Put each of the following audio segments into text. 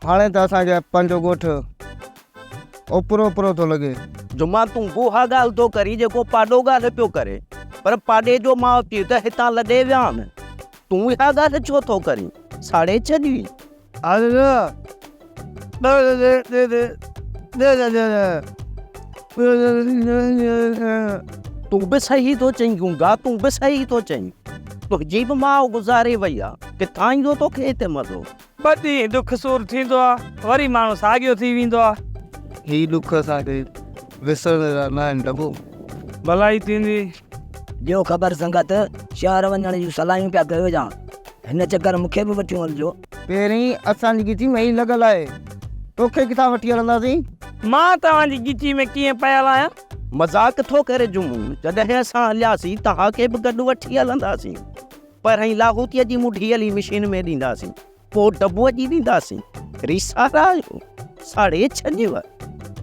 हाणे त असांखे पंहिंजो ॻोठु ओपरो ओपरो थो लॻे। जुमा तूं उहा ॻाल्हि थो करी जेको पाॾो ॻाल्हि पियो करे, पर पाॾे जो माउ पीउ त हितां लॾे विया आहिनि। तूं इहा ॻाल्हि छो थो करी? 6:30 तूं बि सही थो चईं गूंगा, तूं बि सही थो चईं। तुंहिंजी बि माउ गुज़ारे वई आहे, किथां ईंदो तोखे हिते मज़ो? ॿ ॾींहं दुख सूर थींदो आहे, वरी माण्हू साॻियो थी वेंदो आहे। ही दुख असांखे विसरण न आहिनि डबो। भलाई थींदी। ॿियो ख़बर संगत, शहर वञण जूं सलाहियूं पिया कयो ॼाण। हिन चक्कर मूंखे बि वठी हलिजो। पहिरीं असांजी गिची में ई लॻल आहे, तोखे किथां वठी हलंदासीं? मां तव्हांजी गिची में कीअं पियल आहियां? मज़ाक थो करे जुमू। जॾहिं असां हलियासीं तव्हांखे बि गॾु वठी हलंदासीं, पर ही लाहूतीअ जी मुठी हली मशीन में ॾींदासीं, पोइ डबूअ जी ॾींदासीं। रिसारा आहियो? 6:30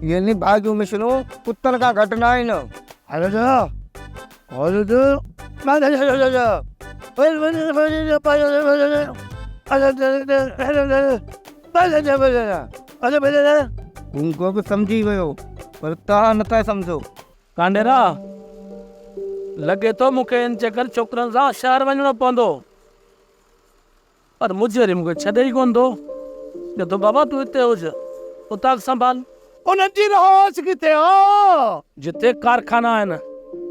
यानी भाॻियूं मिशनूं कुतनि खां घटि न आहिनि। उनको बि सम्झी वियो, पर तव्हां नथा सम्झो। कांडेरा, लॻे थो मूंखे इन चक्कर छोकिरनि सां शहर वञिणो पवंदो, पर मुंहिंजे वरी मूंखे छॾे ई कोन थो। तो बाबा तूं हिते हुज, उतां संभाल। उन्हनि जी रहोस किथे हो? जिते कारखाना आहिनि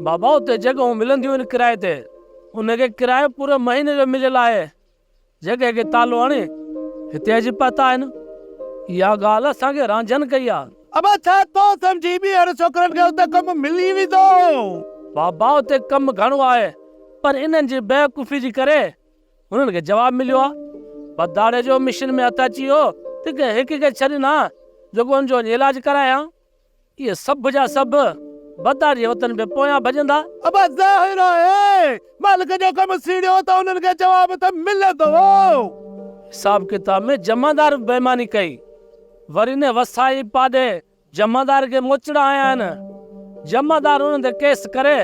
बाबा, उते जॻहियूं मिलंदियूं आहिनि किराए ते। उनखे किरायो पूरे महीने जो मिलियल आहे। जॻह खे तालो हणे हिते अची पता आहिनि। इहा ॻाल्हि असांखे रांझनि कई आहे। अब छा तो समझी बि हर छोकरनि खे उते कमु मिली वेंदो। बाबा उते कमु घणो आहे, पर इन्हनि जी बेवकूफ़ी जी करे हुननि खे जवाबु मिलियो आहे। बदाड़े जो मिशन में हथ अची वियो त हिक खे छॾिना जेको हुनजो इलाज करायां। इहे सभु जा सभु बदाड़े जे वतन पे पोयां भॼंदा। अब ज़ाहिर आहे मालिक जो कमु सीड़ियो त उन्हनि खे जवाब त मिले थो। हिसाब किताब में जमादार बेईमानी कई, वरी ने वसाई पाॾे जमादार खे मोचड़ा आया आहिनि। जमादार उन्हनि ते केस करे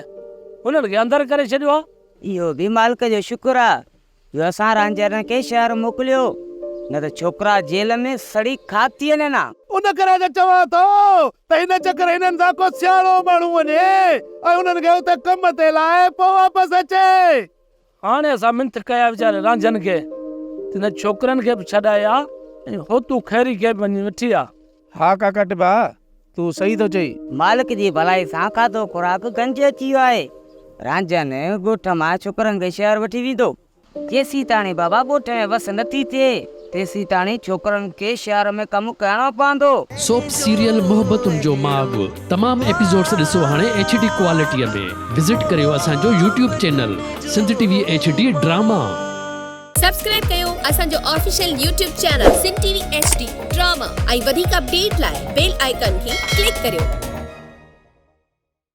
उन्हनि खे अंदर करे छॾियो आहे। इहो बि मालिक जो शुक्र आहे जो असां रांझरनि खे शहर मोकिलियो, न त छोकिरा जेल में सड़ी खाती आहिनि। ना उन करे त चवां थो त हिन चक्कर हिननि सां को सियाणो माण्हू वञे ऐं उन्हनि खे उते कम ते लाइ पोइ वापसि अचे। हाणे असां मिंथ कया वीचारे रांझनि खे, तिन छोकिरनि खे बि छॾाया ऐं होतू खैरी खे बि वञी वेठी आहे। हा काका टिबा, तूं सही थो चई। मालिक जी भलाई सां खाधो खुराक गंज अची वियो आहे। रांझनि ॻोठ मां छोकिरनि खे शहर वठी वेंदो। जेसीं ताणी बाबा ॻोठ में वस नथी थिए, तेसीं ताणी छोकिरनि खे शहर में कमु करणो पवंदो। सोप सीरियल मोहब्बतुनि जो माग तमाम एपिसोड्स ॾिसो हाणे HD क्वालिटीअ में। विज़िट करियो असांजो YouTube channel Sindh TV HD drama. Subscribe कयो असांजो official YouTube channel Sindh TV HD drama ऐं वधीक अपडेट लाइ बेल आइकन खे क्लिक करियो।